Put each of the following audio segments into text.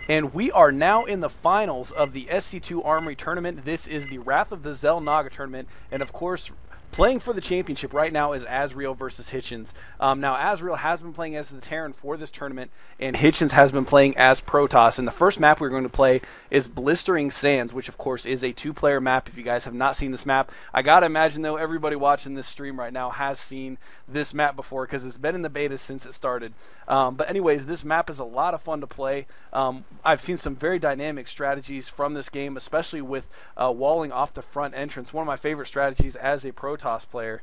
And we are now in the finals of the SC2 Armory tournament. This is the Wrath of the xel'naga tournament, and of course, playing for the championship right now is Azreal versus Hitchens. Now, Azreal has been playing as the Terran for this tournament, and Hitchens has been playing as Protoss. And the first map we're going to play is Blistering Sands, which, of course, is a two-player map. If you guys have not seen this map, I gotta imagine, though, everybody watching this stream right now has seen this map before because it's been in the beta since it started. But anyways, this map is a lot of fun to play. I've seen some very dynamic strategies from this game, especially with walling off the front entrance. One of my favorite strategies as a Protoss player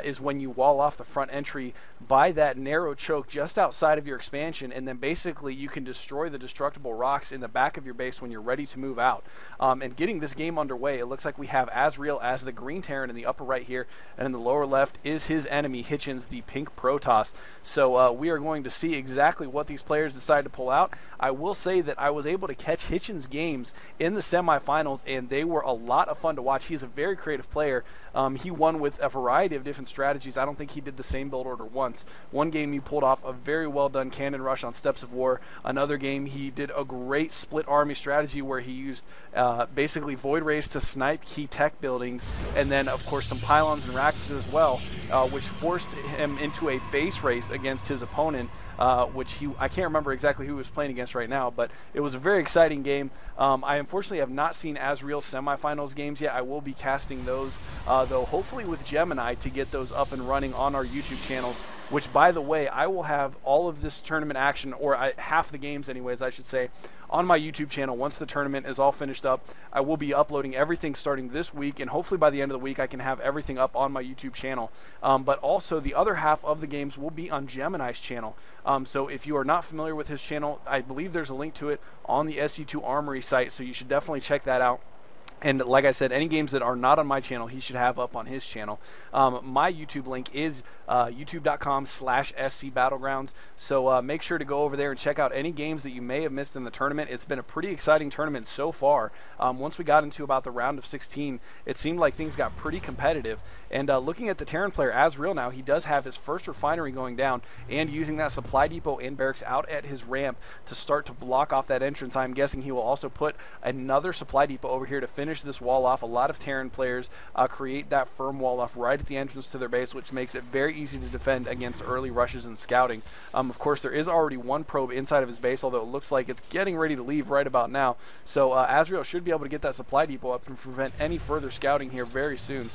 is when you wall off the front entry by that narrow choke just outside of your expansion, and then basically you can destroy the destructible rocks in the back of your base when you're ready to move out. And getting this game underway, it looks like we have Azreal as the green Terran in the upper right here, and in the lower left is his enemy Hitchens, the pink Protoss. So we are going to see exactly what these players decide to pull out. I will say that I was able to catch Hitchens games in the semifinals, and they were a lot of fun to watch. He's a very creative player. He won with a variety of different strategies. I don't think he did the same build order once. One game he pulled off a very well done cannon rush on Steps of War. Another game he did a great split army strategy where he used basically Void Rays to snipe key tech buildings, and then of course some pylons and racks as well, which forced him into a base race against his opponent. Which I can't remember exactly who he was playing against right now, but it was a very exciting game. I unfortunately have not seen Azreal's semifinals games yet. I will be casting those, though, hopefully with Gemini to get those up and running on our YouTube channels, which, by the way, I will have all of this tournament action, or half the games anyways, I should say, on my YouTube channel. Once the tournament is all finished up, I will be uploading everything starting this week, and hopefully by the end of the week I can have everything up on my YouTube channel. But also the other half of the games will be on Gemini's channel. So if you are not familiar with his channel, I believe there's a link to it on the SC2 Armory site, so you should definitely check that out. And like I said, any games that are not on my channel, he should have up on his channel. My YouTube link is youtube.com/scbattlegrounds. So make sure to go over there and check out any games that you may have missed in the tournament. It's been a pretty exciting tournament so far. Once we got into about the round of 16, it seemed like things got pretty competitive. And looking at the Terran player, Azreal now, he does have his first refinery going down and using that supply depot and barracks out at his ramp to start to block off that entrance. I'm guessing he will also put another supply depot over here to finish this wall off. A lot of Terran players create that firm wall off right at the entrance to their base, which makes it very easy to defend against early rushes and scouting. Of course, there is already one probe inside of his base, although it looks like it's getting ready to leave right about now. So Azreal should be able to get that supply depot up and prevent any further scouting here very soon.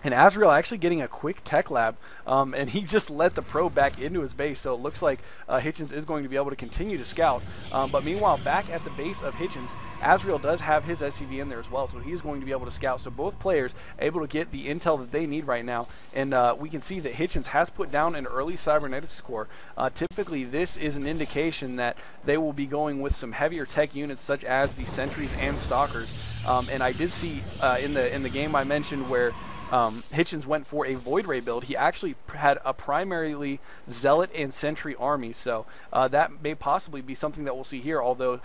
And Azreal actually getting a quick tech lab, and he just let the probe back into his base, so it looks like Hitchens is going to be able to continue to scout. But meanwhile, back at the base of Hitchens, Azreal does have his SCV in there as well, so he's going to be able to scout. So both players able to get the intel that they need right now, and we can see that Hitchens has put down an early cybernetics core. Typically, this is an indication that they will be going with some heavier tech units such as the sentries and stalkers. And I did see in the game I mentioned where Hitchens went for a Void Ray build. He actually had a primarily Zealot and Sentry army, so that may possibly be something that we'll see here, although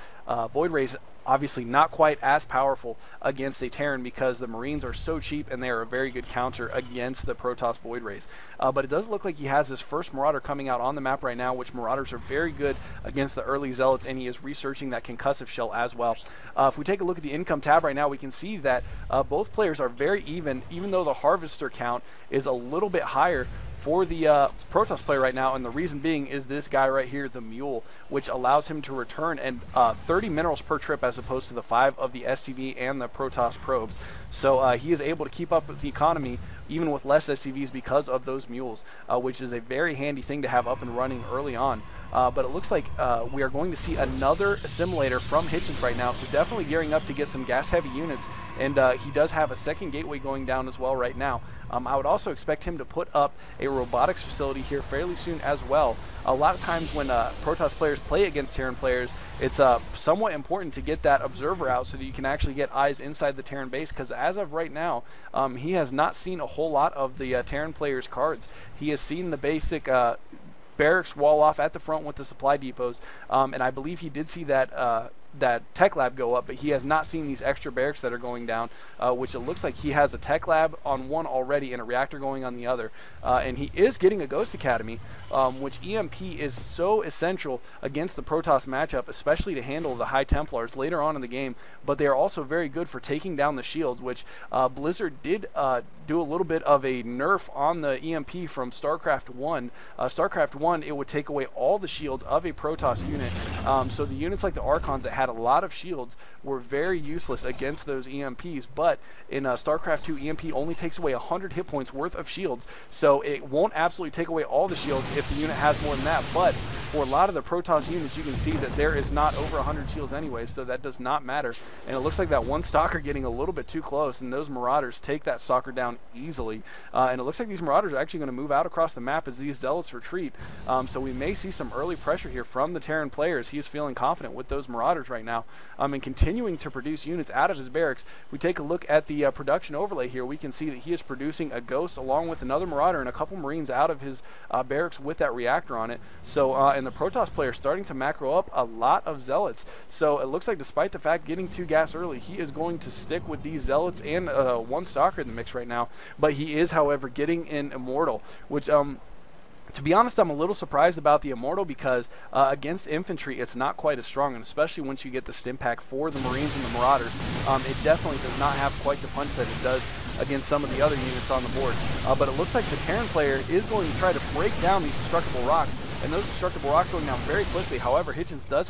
Void Rays obviously not quite as powerful against a Terran because the Marines are so cheap and they are a very good counter against the Protoss Void Rays. But it does look like he has his first Marauder coming out on the map right now, which Marauders are very good against the early Zealots, and he is researching that concussive shell as well. If we take a look at the income tab right now, we can see that both players are very even though the Harvester count is a little bit higher for the Protoss player right now, and the reason being is this guy right here, the Mule, which allows him to return and 30 minerals per trip as opposed to the 5 of the SCV and the Protoss probes. So he is able to keep up with the economy even with less SCVs because of those Mules, which is a very handy thing to have up and running early on. But it looks like we are going to see another assimilator from Hitchens right now, so definitely gearing up to get some gas-heavy units, and he does have a second gateway going down as well right now. I would also expect him to put up a robotics facility here fairly soon as well. A lot of times when Protoss players play against Terran players, it's somewhat important to get that observer out so that you can actually get eyes inside the Terran base, because as of right now, he has not seen a whole lot of the Terran players' cards. He has seen the basic barracks wall off at the front with the supply depots, and I believe he did see that tech lab go up, but he has not seen these extra barracks that are going down, which it looks like he has a tech lab on one already and a reactor going on the other. And he is getting a Ghost Academy, which EMP is so essential against the Protoss matchup, especially to handle the High Templars later on in the game, but they are also very good for taking down the shields, which Blizzard did do a little bit of a nerf on the EMP from StarCraft 1. StarCraft 1, it would take away all the shields of a Protoss unit, so the units like the Archons that had a lot of shields were very useless against those EMPs, but in StarCraft 2, EMP only takes away 100 hit points worth of shields, so it won't absolutely take away all the shields if the unit has more than that, but for a lot of the Protoss units, you can see that there is not over 100 shields anyway, so that does not matter. And it looks like that one Stalker getting a little bit too close, and those Marauders take that Stalker down easily. And it looks like these Marauders are actually going to move out across the map as these Zealots retreat. So we may see some early pressure here from the Terran players. He is feeling confident with those Marauders right now, and continuing to produce units out of his barracks. We take a look at the production overlay here. We can see that he is producing a Ghost along with another Marauder and a couple Marines out of his barracks with that reactor on it. So and the Protoss player starting to macro up a lot of Zealots. So it looks like despite the fact getting 2 gas early, he is going to stick with these Zealots and one Stalker in the mix right now. But he is, however, getting an Immortal, which to be honest, I'm a little surprised about the Immortal because against infantry, it's not quite as strong, and especially once you get the stim pack for the Marines and the Marauders, it definitely does not have quite the punch that it does against some of the other units on the board. But it looks like the Terran player is going to try to break down these destructible rocks, and those destructible rocks going down very quickly. However, Hitchens does